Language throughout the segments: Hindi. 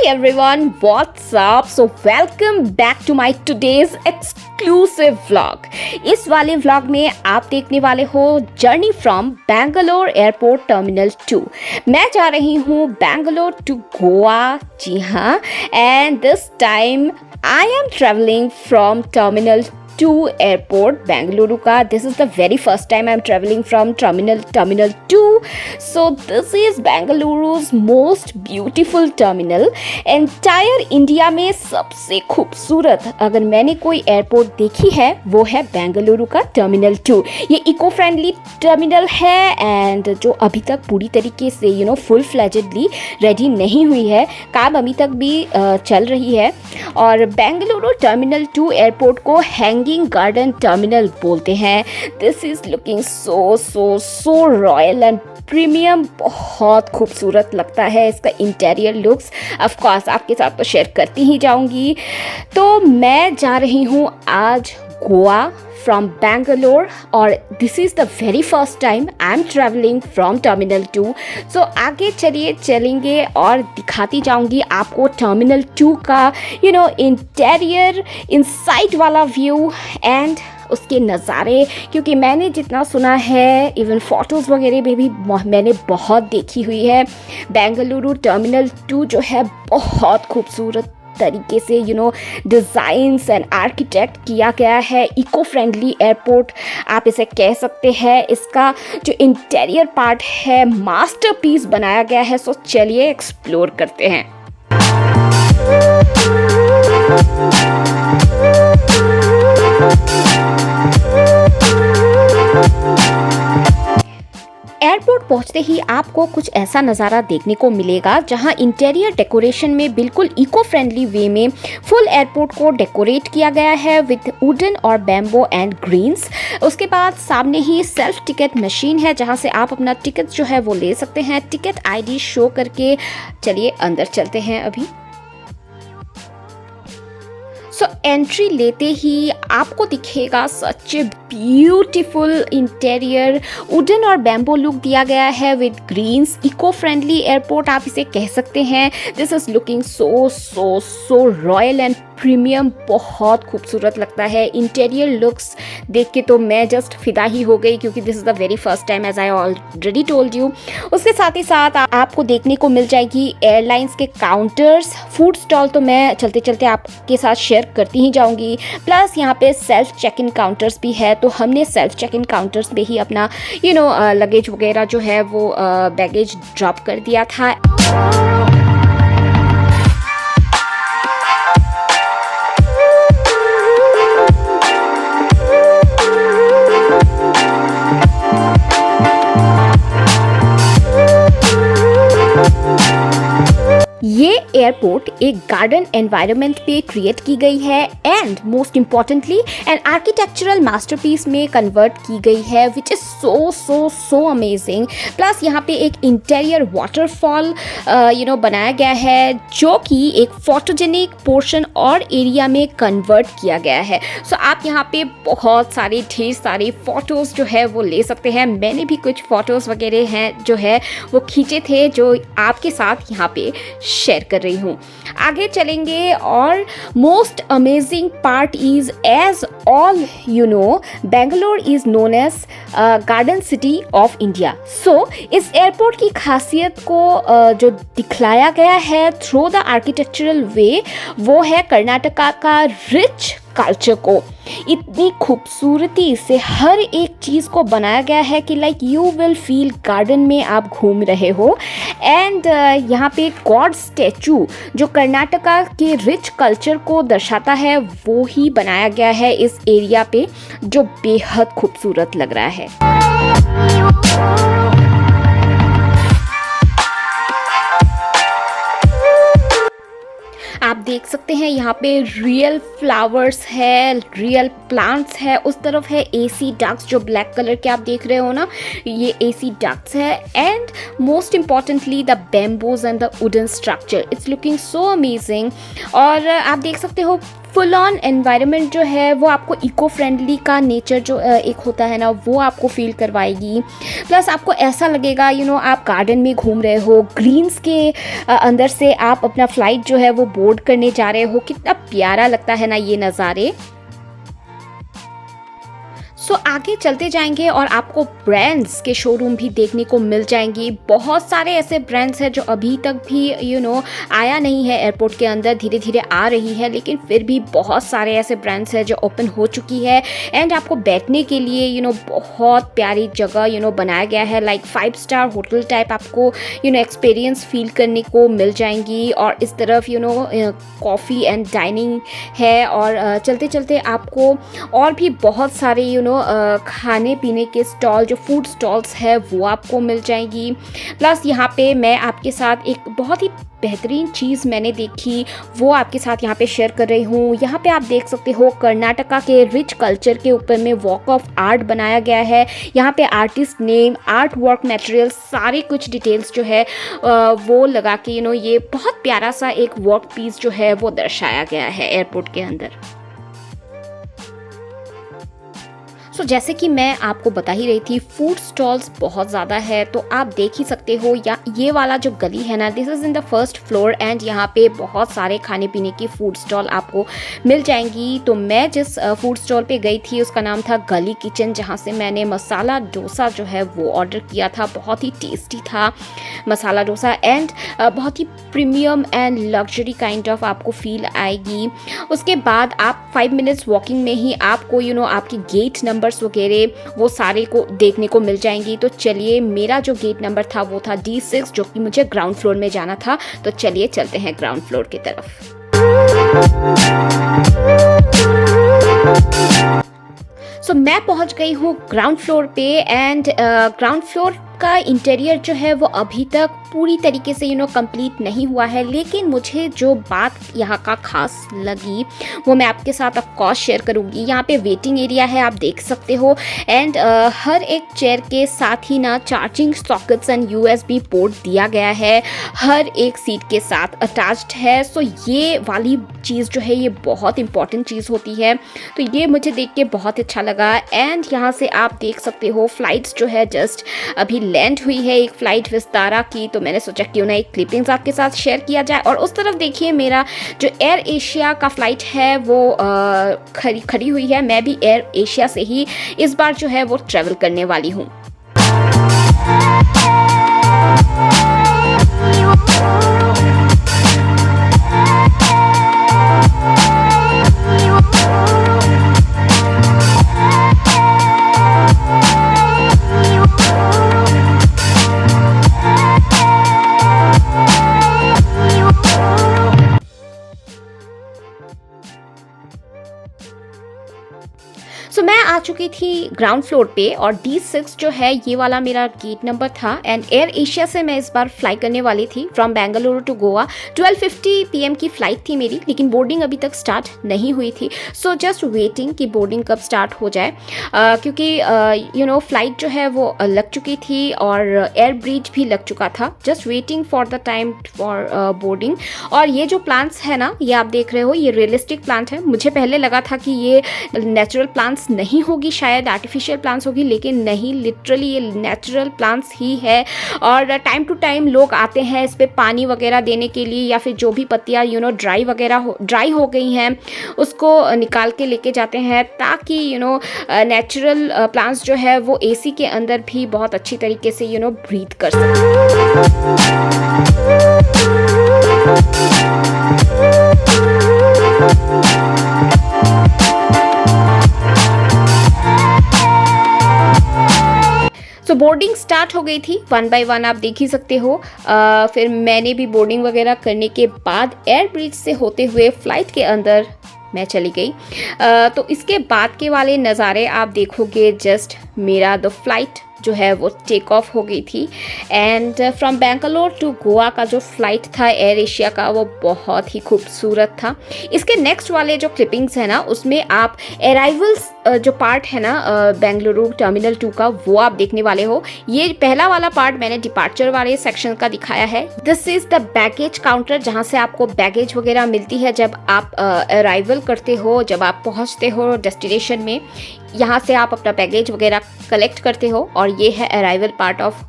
everyone, what's up? So welcome back to my today's exclusive vlog. इस वाले vlog में आप देखने वाले हो journey from Bangalore airport terminal 2. मैं जा रही हूँ बैंगलोर टू गोवा, जी हाँ, and this time I am travelling from terminal 2 airport Bengaluru का. This is the very first time I am travelling from terminal 2. So this is Bengaluru's most beautiful terminal. Entire India में सबसे खूबसूरत अगर मैंने कोई एयरपोर्ट देखी है वो है बेंगलुरु का टर्मिनल 2. ये इको फ्रेंडली टर्मिनल है एंड जो अभी तक पूरी तरीके से फुल फ्लेजेडली रेडी नहीं हुई है, काम अभी तक भी चल रही है. और बेंगलुरु टर्मिनल 2 एयरपोर्ट को हैंगिंग गार्डन टर्मिनल बोलते हैं. This is looking so royal and premium. बहुत खूबसूरत लगता है इसका इंटीरियर लुक्स. ऑफ कोर्स आपके साथ तो शेयर करती ही जाऊंगी. तो मैं जा रही हूँ आज गोवा फ्रॉम बैंगलोर और this is the very first time I am travelling from terminal 2. सो आगे चलेंगे और दिखाती जाऊंगी आपको टर्मिनल 2 का इंटीरियर इनसाइड वाला व्यू एंड उसके नज़ारे. क्योंकि मैंने जितना सुना है इवन फ़ोटोज़ वगैरह में भी मैंने बहुत देखी हुई है. बेंगलुरु टर्मिनल 2 जो है बहुत खूबसूरत तरीके से डिज़ाइंस एंड आर्किटेक्ट किया गया है. इको फ्रेंडली एयरपोर्ट आप इसे कह सकते हैं. इसका जो इंटीरियर पार्ट है मास्टरपीस बनाया गया है. सो चलिए एक्सप्लोर करते हैं. एयरपोर्ट पहुंचते ही आपको कुछ ऐसा नज़ारा देखने को मिलेगा जहां इंटीरियर डेकोरेशन में बिल्कुल इको फ्रेंडली वे में फुल एयरपोर्ट को डेकोरेट किया गया है विद वुडन और बैम्बो एंड ग्रीन्स. उसके बाद सामने ही सेल्फ टिकट मशीन है जहां से आप अपना टिकट जो है वो ले सकते हैं. टिकट आईडी शो करके चलिए अंदर चलते हैं अभी. सो एंट्री लेते ही आपको दिखेगा such a beautiful interior. Wooden और बैम्बो लुक दिया गया है with greens. Eco friendly airport आप इसे कह सकते हैं. This is looking so royal and premium. बहुत खूबसूरत लगता है. इंटीरियर लुक्स देख के तो मैं जस्ट फिदा ही हो गई क्योंकि this is the very first time as I already told you. उसके साथ ही साथ आपको देखने को मिल जाएगी एयरलाइंस के काउंटर्स. फूड स्टॉल तो मैं चलते चलते आपके साथ शेयर करती ही जाऊंगी. प्लस यहाँ पे सेल्फ चेक इन काउंटर्स भी है. तो हमने सेल्फ चेक इन काउंटर्स पे ही अपना लगेज वगैरह जो है वो बैगेज ड्रॉप कर दिया था. ये एयरपोर्ट एक गार्डन एनवायरनमेंट पे क्रिएट की गई है and most importantly an architectural masterpiece में कन्वर्ट की गई है which is so amazing. Plus यहाँ पे एक इंटीरियर वाटरफॉल बनाया गया है जो कि एक फोटोजेनिक पोर्शन और एरिया में कन्वर्ट किया गया है. सो आप यहाँ पे बहुत सारे ढेर सारे फ़ोटोज़ जो है वो ले सकते हैं. मैंने भी कुछ फ़ोटोज़ वगैरह हैं जो है वो खींचे थे जो आपके साथ यहाँ पे शेयर कर रही हूँ. आगे चलेंगे और most amazing part is as all Bangalore is known as garden city of India. So इस एयरपोर्ट की खासियत को जो दिखलाया गया है थ्रू द आर्किटेक्चरल वे वो है कर्नाटका का रिच कल्चर को. इतनी खूबसूरती से हर एक चीज़ को बनाया गया है कि like you will feel garden में आप घूम रहे हो. एंड यहाँ पे गॉड स्टैचू जो कर्नाटका के रिच कल्चर को दर्शाता है वो ही बनाया गया है इस एरिया पे जो बेहद खूबसूरत लग रहा है. आप देख सकते हैं यहाँ पे रियल फ्लावर्स है, रियल प्लांट्स है. उस तरफ है एसी डक्स जो ब्लैक कलर के आप देख रहे हो ना, ये एसी डक्स है. And most importantly the bamboos and the wooden structure. It's looking so amazing. और आप देख सकते हो फुल ऑन एनवायरनमेंट जो है वो आपको इको फ्रेंडली का नेचर जो एक होता है ना, वो आपको फील करवाएगी। प्लस आपको ऐसा लगेगा आप गार्डन में घूम रहे हो, ग्रीन्स के अंदर से आप अपना फ्लाइट जो है वो बोर्ड करने जा रहे हो। कितना प्यारा लगता है ना ये नज़ारे। आगे चलते जाएंगे और आपको ब्रांड्स के शोरूम भी देखने को मिल जाएंगी। बहुत सारे ऐसे ब्रांड्स हैं जो अभी तक भी आया नहीं है एयरपोर्ट के अंदर, धीरे धीरे आ रही है, लेकिन फिर भी बहुत सारे ऐसे ब्रांड्स हैं जो ओपन हो चुकी है। एंड आपको बैठने के लिए बहुत प्यारी जगह बनाया गया है, लाइक 5 स्टार होटल टाइप आपको एक्सपीरियंस फील करने को मिल जाएंगी। और इस तरफ कॉफ़ी एंड डाइनिंग है, और चलते चलते आपको और भी बहुत सारे खाने पीने के स्टॉल, जो फूड स्टॉल्स है, वो आपको मिल जाएंगी। प्लस यहाँ पे मैं आपके साथ एक बहुत ही बेहतरीन चीज़ मैंने देखी, वो आपके साथ यहाँ पे शेयर कर रही हूँ। यहाँ पे आप देख सकते हो कर्नाटका के रिच कल्चर के ऊपर में वॉक ऑफ आर्ट बनाया गया है। यहाँ पे artist name, art work material, सारे कुछ डिटेल्स जो है वो लगा के ये बहुत प्यारा सा एक वर्क पीस जो है वो दर्शाया गया है एयरपोर्ट के अंदर। जैसे कि मैं आपको बता ही रही थी, फूड स्टॉल्स बहुत ज़्यादा है, तो आप देख ही सकते हो। या ये वाला जो गली है ना, this is in the first floor, and यहाँ पे बहुत सारे खाने पीने की फूड स्टॉल आपको मिल जाएंगी। तो मैं जिस फूड स्टॉल पे गई थी उसका नाम था गली किचन, जहाँ से मैंने मसाला डोसा जो है वो ऑर्डर किया था। बहुत ही टेस्टी था मसाला डोसा, एंड बहुत ही premium and luxury kind of आपको फील आएगी। उसके बाद आप 5 मिनट्स वॉकिंग में ही आपको आपकी गेट नंबर वगैरह वो सारे को देखने को मिल जाएंगी। तो चलिए, मेरा जो गेट नंबर था वो था D6, जो कि मुझे ग्राउंड फ्लोर में जाना था। तो चलिए चलते हैं ग्राउंड फ्लोर की तरफ। मैं पहुंच गई हूँ ग्राउंड फ्लोर पे, एंड ग्राउंड फ्लोर का इंटीरियर जो है वो अभी तक पूरी तरीके से कंप्लीट नहीं हुआ है, लेकिन मुझे जो बात यहाँ का खास लगी वो मैं आपके साथ ऑफ कोर्स शेयर करूँगी। यहाँ पे वेटिंग एरिया है, आप देख सकते हो, एंड हर एक चेयर के साथ ही ना charging sockets and USB port दिया गया है, हर एक सीट के साथ अटैच्ड है। ये वाली चीज़ जो है ये बहुत इंपॉर्टेंट चीज़ होती है, तो ये मुझे देख के बहुत अच्छा लगा। एंड यहाँ से आप देख सकते हो फ्लाइट्स जो है जस्ट अभी लैंड हुई है, एक फ़्लाइट विस्तारा की, तो मैंने सोचा क्यों ना एक क्लिपिंग्स आपके साथ शेयर किया जाए। और उस तरफ देखिए, मेरा जो एयर एशिया का फ़्लाइट है वो खड़ी हुई है। मैं भी एयर एशिया से ही इस बार जो है वो ट्रैवल करने वाली हूँ। मैं आ चुकी थी ग्राउंड फ्लोर पे, और D6 जो है ये वाला मेरा गेट नंबर था। एंड एयर एशिया से मैं इस बार फ्लाई करने वाली थी from Bengaluru to Goa. 12:50 PM की फ़्लाइट थी मेरी, लेकिन बोर्डिंग अभी तक स्टार्ट नहीं हुई थी। जस्ट वेटिंग कि बोर्डिंग कब स्टार्ट हो जाए, क्योंकि फ़्लाइट जो है वो लग चुकी थी और एयर ब्रिज भी लग चुका था। Just waiting for the time for boarding. और ये जो प्लांट्स है ना, ये आप देख रहे हो, ये रियलिस्टिक प्लांट है। मुझे पहले लगा था कि ये नेचुरल प्लांट्स नहीं होगी, शायद आर्टिफिशियल प्लांट्स होगी, लेकिन नहीं, लिटरली ये नेचुरल प्लांट्स ही है। और टाइम टू टाइम लोग आते हैं इस पे पानी वगैरह देने के लिए, या फिर जो भी पत्तियाँ ड्राई हो गई हैं उसको निकाल के लेके जाते हैं, ताकि नेचुरल प्लांट्स जो है वो AC के अंदर भी बहुत अच्छी तरीके से ब्रीथ कर सकें। बोर्डिंग स्टार्ट हो गई थी, 1 by 1 आप देख ही सकते हो। फिर मैंने भी बोर्डिंग वगैरह करने के बाद एयर ब्रिज से होते हुए फ़्लाइट के अंदर मैं चली गई। तो इसके बाद के वाले नज़ारे आप देखोगे, जस्ट मेरा द फ्लाइट जो है वो टेक ऑफ हो गई थी। And from Bangalore to Goa का जो फ़्लाइट था एयर एशिया का, वो बहुत ही खूबसूरत था। इसके नेक्स्ट वाले जो क्लिपिंग्स हैं ना, उसमें आप अराइवल्स जो पार्ट है ना बेंगलुरु टर्मिनल 2 का, वो आप देखने वाले हो। ये पहला वाला पार्ट मैंने डिपार्चर वाले सेक्शन का दिखाया है। This is the baggage counter, जहाँ से आपको बैगेज वगैरह मिलती है जब आप अराइवल करते हो, जब आप पहुँचते हो डेस्टिनेशन में। यहाँ से आप अपना बैगेज वगैरह कलेक्ट करते हो, और ये है arrival part of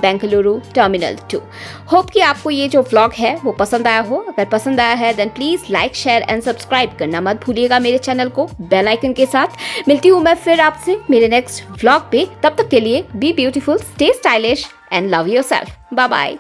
Bengaluru terminal 2। Hope कि आपको ये जो व्लॉग है वो पसंद आया हो। अगर पसंद आया है then please like share and subscribe करना मत भूलिएगा मेरे चैनल को बेल आइकन के साथ। मिलती हूँ मैं फिर आपसे मेरे नेक्स्ट व्लॉग पे। तब तक के लिए be beautiful, stay stylish and love yourself. Bye bye.